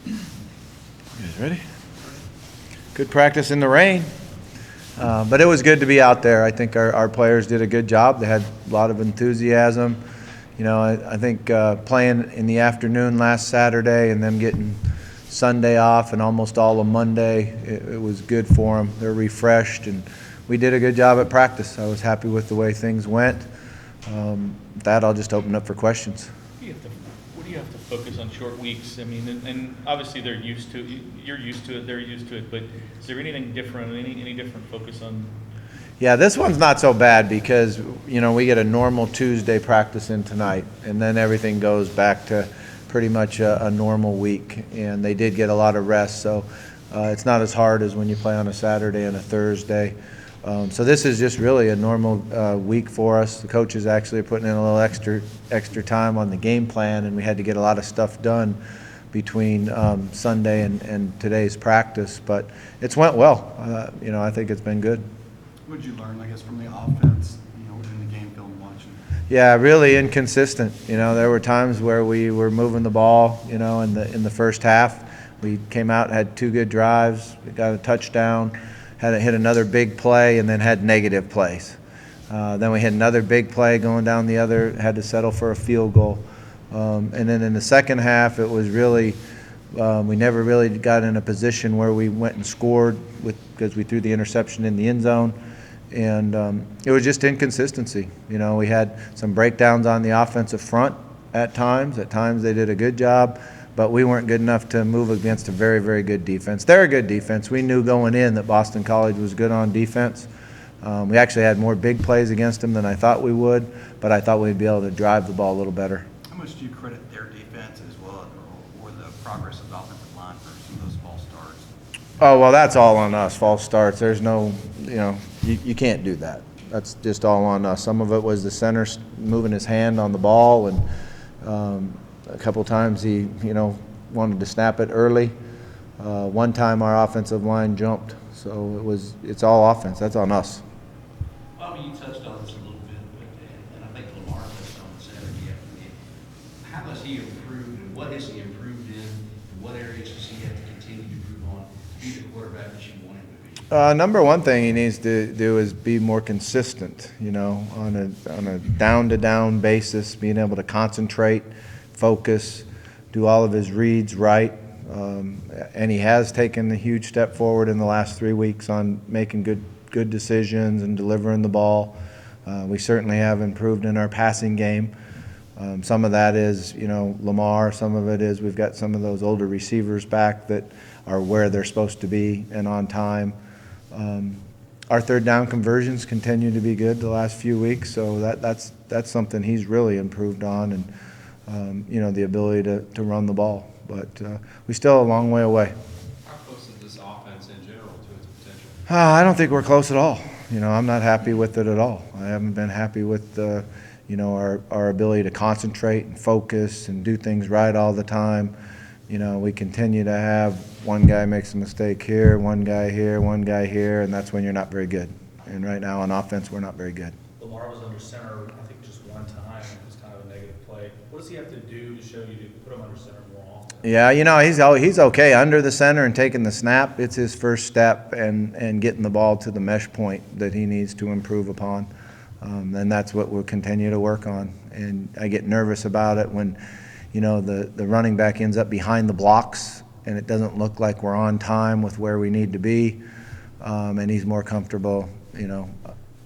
You guys ready? Good practice in the rain, but it was good to be out there. I think our players did a good job. They had a lot of enthusiasm. You know, I think playing in the afternoon last Saturday and them getting Sunday off and almost all of Monday, it was good for them. They're refreshed, and we did a good job at practice. I was happy with the way things went. With that, I'll just open up for questions. What do you have to focus on short weeks? I mean, and obviously they're used to it. You're used to it. They're used to it. But is there anything different? Any different focus on? Yeah, this one's not so bad because, you know, we get a normal Tuesday practice in tonight, and then everything goes back to pretty much a normal week. And they did get a lot of rest, so it's not as hard as when you play on a Saturday and a Thursday. So this is just really a normal week for us. The coaches actually are putting in a little extra time on the game plan, and we had to get a lot of stuff done between Sunday and today's practice. But it's went well. You know, I think it's been good. What did you learn, I guess, from the offense, you know, in the game film watching? Yeah, really inconsistent. You know, there were times where we were moving the ball, you know, in the first half. We came out, had 2 good drives, we got a touchdown, had to hit another big play, and then had negative plays. Then we had another big play going down the other, had to settle for a field goal. And then in the second half, it was really, we never really got in a position where we went and scored because we threw the interception in the end zone. And it was just inconsistency. You know, we had some breakdowns on the offensive front at times. At times they did a good job, but we weren't good enough to move against a very, very good defense. They're a good defense. We knew going in that Boston College was good on defense. We actually had more big plays against them than I thought we would, but I thought we'd be able to drive the ball a little better. How much do you credit their defense as well, or the progress of the offensive line for some of those false starts? Oh, well, that's all on us, false starts. There's no, you know, you can't do that. That's just all on us. Some of it was the center moving his hand on the ball, and a couple times he, you know, wanted to snap it early. One time our offensive line jumped, so it's all offense. That's on us. Bobby, you touched on this a little bit, and I think Lamar touched on it Saturday afternoon. How has he improved, and what has he improved in, and what areas does he have to continue to improve on to be the quarterback that you want him to be? Number one thing he needs to do is be more consistent, you know, on a down-to-down basis, being able to concentrate, focus, do all of his reads right. And he has taken a huge step forward in the last 3 weeks on making good decisions and delivering the ball. We certainly have improved in our passing game. Some of that is, you know, Lamar. Some of it is we've got some of those older receivers back that are where they're supposed to be and on time. Our third down conversions continue to be good the last few weeks, so that's something he's really improved on, and you know, the ability to run the ball. But we still a long way away. How close is this offense in general to its potential? I don't think we're close at all. You know, I'm not happy with it at all. I haven't been happy with you know, our ability to concentrate and focus and do things right all the time. You know, we continue to have one guy makes a mistake here, one guy here, and that's when you're not very good. And right now on offense, we're not very good. Lamar was under center, I think, just one time. It was kind of a negative play. What does he have to do to show you to put him under center more often? Yeah, you know, he's okay under the center and taking the snap. It's his first step and getting the ball to the mesh point that he needs to improve upon. And that's what we'll continue to work on. And I get nervous about it when, you know, the running back ends up behind the blocks and it doesn't look like we're on time with where we need to be. And he's more comfortable, you know,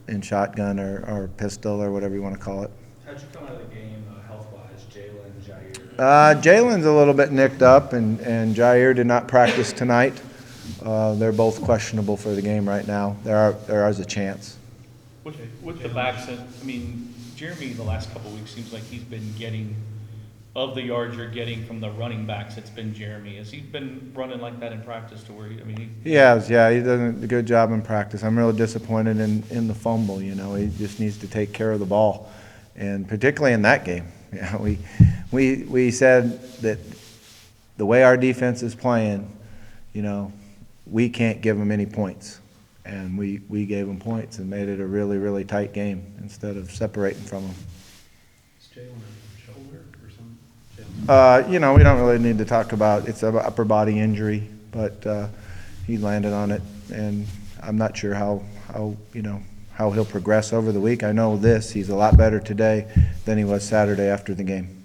in shotgun or pistol or whatever you want to call it. How'd you come out of the game health-wise, Jalen, Jair? Jalen's a little bit nicked up, and Jair did not practice tonight. They're both questionable for the game right now. There is a chance. With the backs, I mean, Jeremy the last couple of weeks seems like he's been getting, of the yards you're getting from the running backs, it's been Jeremy. Has he been running like that in practice to where He has, yeah. He does a good job in practice. I'm really disappointed in the fumble. You know, he just needs to take care of the ball, and particularly in that game. Yeah, we said that the way our defense is playing, you know, we can't give them any points. And we gave them points and made it a really, really tight game instead of separating from them. Is Jalen a shoulder or something? You know, we don't really need to talk about, it's an upper body injury, but he landed on it, and I'm not sure how he'll progress over the week. I know this, he's a lot better today than he was Saturday after the game.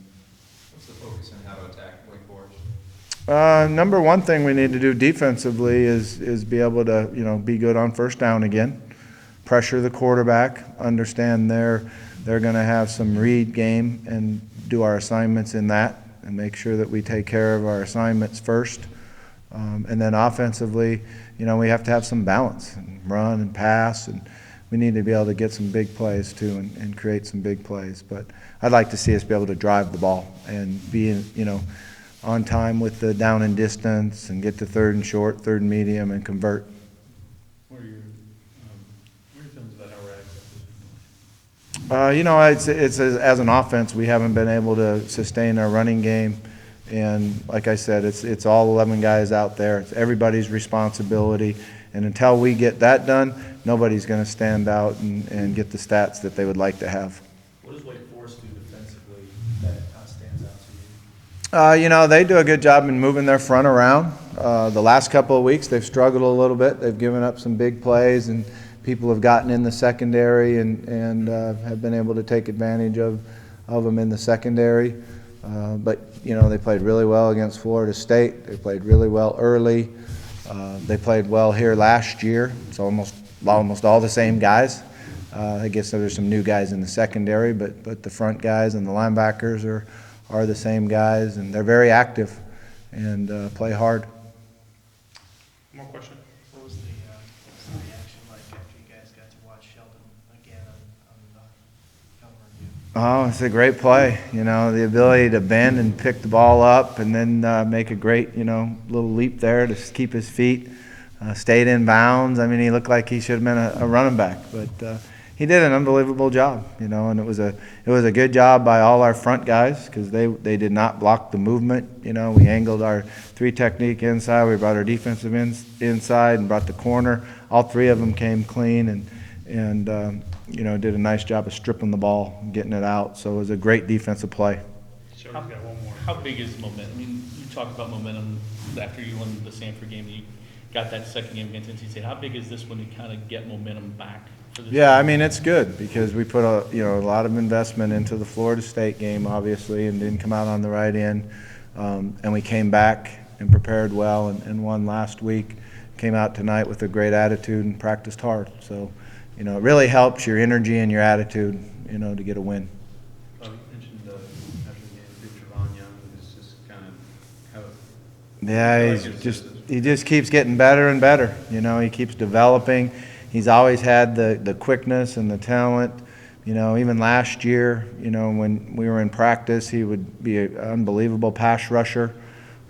What's the focus on how to attack Wake Forest? Number one thing we need to do defensively is be able to, be good on first down again, pressure the quarterback, understand they're going to have some read game, and do our assignments in that, and make sure that we take care of our assignments first. And then offensively, we have to have some balance, and run and pass, and we need to be able to get some big plays too, and create some big plays. But I'd like to see us be able to drive the ball and be, on time with the down and distance, and get to third and short, third and medium, and convert. What are your feelings about how we're accessing? It's as an offense, we haven't been able to sustain our running game. And like I said, it's all 11 guys out there. It's everybody's responsibility. And until we get that done, nobody's going to stand out and get the stats that they would like to have. What does Wake Forest do defensively that kind of stands out to you? They do a good job in moving their front around. The last couple of weeks, they've struggled a little bit. They've given up some big plays, and people have gotten in the secondary and have been able to take advantage of them in the secondary. But they played really well against Florida State. They played really well early. They played well here last year. It's almost all the same guys. I guess there's some new guys in the secondary, but the front guys and the linebackers are the same guys, and they're very active and play hard. More question? What was the reaction like after you guys got to watch Sheldon again on the film review? Oh, it's a great play. The ability to bend and pick the ball up, and then make a great, little leap there to keep his feet. Stayed in bounds. I mean, he looked like he should have been a running back, but he did an unbelievable job. And it was a good job by all our front guys, because they did not block the movement. We angled our 3 technique inside. We brought our defensive inside and brought the corner. All 3 of them came clean and did a nice job of stripping the ball and getting it out. So it was a great defensive play. Sure, we've got one more. How big is momentum? I mean, you talked about momentum after you won the Sanford game, and you got that second game against NC State. How big is this when you kind of get momentum back for this Yeah, team? I mean, it's good because we put a lot of investment into the Florida State game, obviously, and didn't come out on the right end. And we came back and prepared well and won last week. Came out tonight with a great attitude and practiced hard. So, it really helps your energy and your attitude, to get a win. You mentioned after the game, Trevon Young is just kind of Yeah, he just keeps getting better and better. He keeps developing. He's always had the quickness and the talent. Even last year, when we were in practice, he would be an unbelievable pass rusher.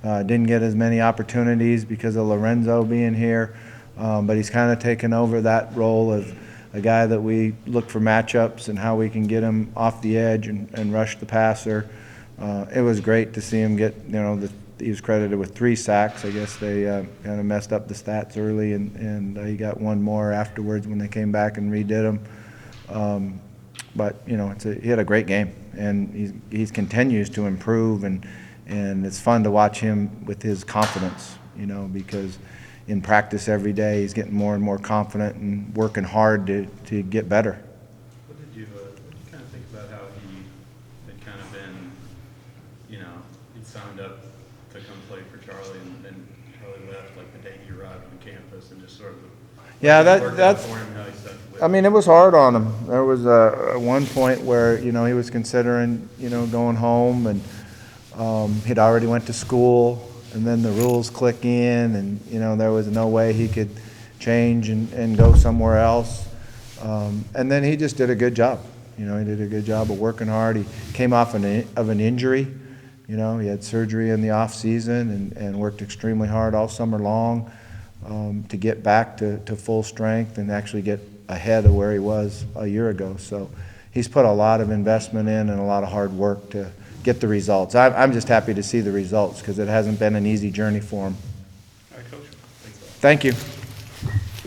Didn't get as many opportunities because of Lorenzo being here, but he's kind of taken over that role of a guy that we look for matchups and how we can get him off the edge and rush the passer. It was great to see him get, he was credited with 3 sacks. I guess they kind of messed up the stats early, and he got 1 more afterwards when they came back and redid them. But he had a great game, and he continues to improve, and it's fun to watch him with his confidence. Because in practice every day he's getting more and more confident and working hard to get better. What did you kind of think about how he had kind of been, he signed up to come play for Charlie, and then Charlie left like the day he arrived on campus, and just sort of Yeah, worked out that's. for him how he stuck with I mean, it was hard on him. There was one point where he was considering going home, and he'd already went to school, and then the rules click in, and there was no way he could change and go somewhere else. And then he just did a good job. He did a good job of working hard. He came off of an injury. He had surgery in the off season and worked extremely hard all summer long to get back to full strength and actually get ahead of where he was a year ago. So he's put a lot of investment in and a lot of hard work to get the results. I'm just happy to see the results because it hasn't been an easy journey for him. All right, Coach. Thank you.